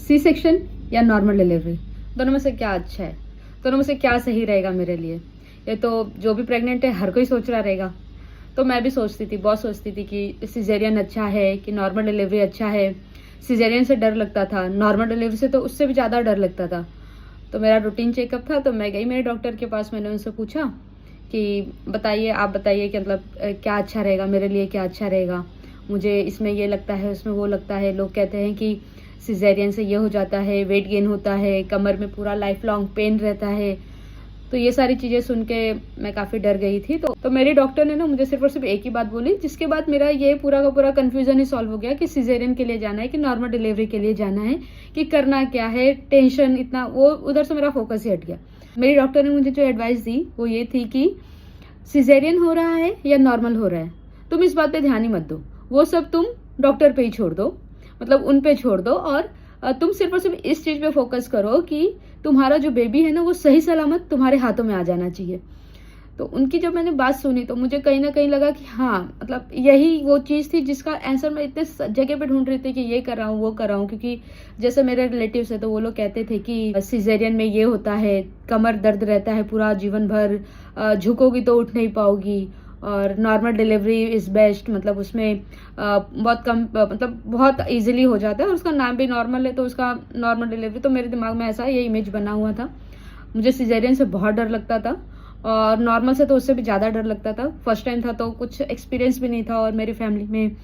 C section या normal delivery, दोनों में से क्या अच्छा है, दोनों में से क्या सही रहेगा मेरे लिए? ये तो जो भी प्रेग्नेंट है हर कोई सोच रहा रहेगा। तो मैं भी सोचती थी, बहुत सोचती थी कि सिजेरियन अच्छा है कि नॉर्मल डिलीवरी अच्छा है। सिजेरियन से डर लगता था, नॉर्मल डिलीवरी से तो उससे भी ज़्यादा डर लगता था। तो मेरा रूटीन चेकअप था, तो मैं गई मेरे डॉक्टर के पास, मैंने उनसे पूछा कि बताइए, आप बताइए कि मतलब क्या अच्छा रहेगा मेरे लिए, क्या अच्छा रहेगा, मुझे इसमें ये लगता है, उसमें वो लगता है। लोग कहते हैं कि सिजेरियन से ये हो जाता है, वेट गेन होता है, कमर में पूरा लाइफ लॉन्ग पेन रहता है। तो ये सारी चीज़ें सुन के मैं काफ़ी डर गई थी। तो मेरी डॉक्टर ने ना मुझे सिर्फ और सिर्फ एक ही बात बोली, जिसके बाद मेरा ये पूरा का पूरा कन्फ्यूजन ही सॉल्व हो गया कि सिजेरियन के लिए जाना है कि नॉर्मल डिलीवरी के लिए जाना है, कि करना क्या है, टेंशन इतना, वो उधर से मेरा फोकस ही हट गया। मेरी डॉक्टर ने मुझे जो एडवाइस दी वो ये थी कि सिजेरियन हो रहा है या नॉर्मल हो रहा है, तुम इस बात पे ध्यान ही मत दो, वो सब तुम डॉक्टर पे ही छोड़ दो, मतलब उन पे छोड़ दो, और तुम सिर्फ और सिर्फ इस चीज पे फोकस करो कि तुम्हारा जो बेबी है ना वो सही सलामत तुम्हारे हाथों में आ जाना चाहिए। तो उनकी जब मैंने बात सुनी तो मुझे कहीं ना कहीं लगा कि हाँ, मतलब यही वो चीज़ थी जिसका आंसर मैं इतने जगह पे ढूंढ रही थी कि ये कर रहा हूँ, वो कर रहा हूँ। क्योंकि जैसे मेरे रिलेटिव्स है तो वो लोग कहते थे कि सिजेरियन में ये होता है, कमर दर्द रहता है पूरा जीवन भर, झुकोगी तो उठ नहीं पाओगी, और नॉर्मल डिलीवरी इज़ बेस्ट, मतलब उसमें बहुत कम, मतलब बहुत इजीली हो जाता है, और उसका नाम भी नॉर्मल है तो उसका नॉर्मल डिलीवरी। तो मेरे दिमाग में ऐसा ये इमेज बना हुआ था। मुझे सिजेरियन से बहुत डर लगता था, और नॉर्मल से तो उससे भी ज़्यादा डर लगता था। फर्स्ट टाइम था तो कुछ एक्सपीरियंस भी नहीं था, और मेरी फैमिली में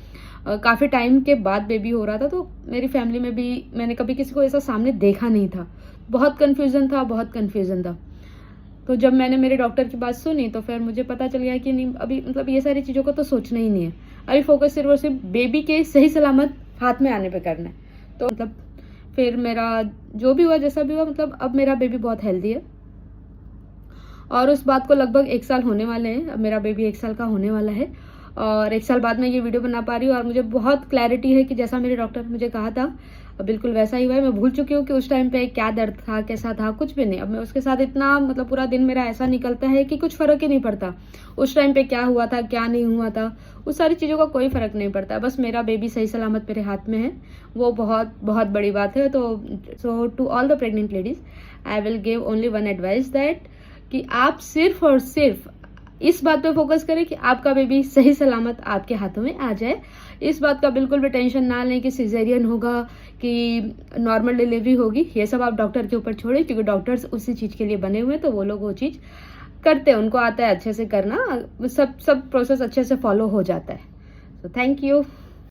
काफ़ी टाइम के बाद बेबी हो रहा था, तो मेरी फैमिली में भी मैंने कभी किसी को ऐसा सामने देखा नहीं था। बहुत कन्फ्यूज़न था, बहुत कन्फ्यूज़न था। तो जब मैंने मेरे डॉक्टर की बात सुनी तो फिर मुझे पता चल गया कि नहीं, अभी मतलब ये सारी चीज़ों को तो सोचना ही नहीं है, अभी फोकस सिर्फ और सिर्फ बेबी के सही सलामत हाथ में आने पे करना है। तो मतलब फिर मेरा जो भी हुआ, जैसा भी हुआ, मतलब अब मेरा बेबी बहुत हेल्दी है, और उस बात को लगभग 1 साल होने वाले हैं। अब मेरा बेबी 1 साल का होने वाला है, और 1 साल बाद मैं ये वीडियो बना पा रही हूँ, और मुझे बहुत क्लैरिटी है कि जैसा मेरे डॉक्टर ने मुझे कहा था बिल्कुल वैसा ही हुआ है। मैं भूल चुकी हूँ कि उस टाइम पे क्या दर्द था, कैसा था, कुछ भी नहीं। अब मैं उसके साथ इतना, मतलब पूरा दिन मेरा ऐसा निकलता है कि कुछ फर्क ही नहीं पड़ता उस टाइम पे क्या हुआ था, क्या नहीं हुआ था, उस सारी चीज़ों का कोई फर्क नहीं पड़ता। बस मेरा बेबी सही सलामत मेरे हाथ में है, वो बहुत बहुत बड़ी बात है। तो so to all the pregnant ladies I will give only one advice, that कि आप सिर्फ और सिर्फ इस बात पे फोकस करें कि आपका बेबी सही सलामत आपके हाथों में आ जाए। इस बात का बिल्कुल भी टेंशन ना लें कि सिजेरियन होगा कि नॉर्मल डिलीवरी होगी, ये सब आप डॉक्टर के ऊपर छोड़ें, क्योंकि डॉक्टर्स उसी चीज़ के लिए बने हुए हैं, तो वो लोग वो चीज़ करते हैं, उनको आता है अच्छे से करना, सब प्रोसेस अच्छे से फॉलो हो जाता है। तो थैंक यू।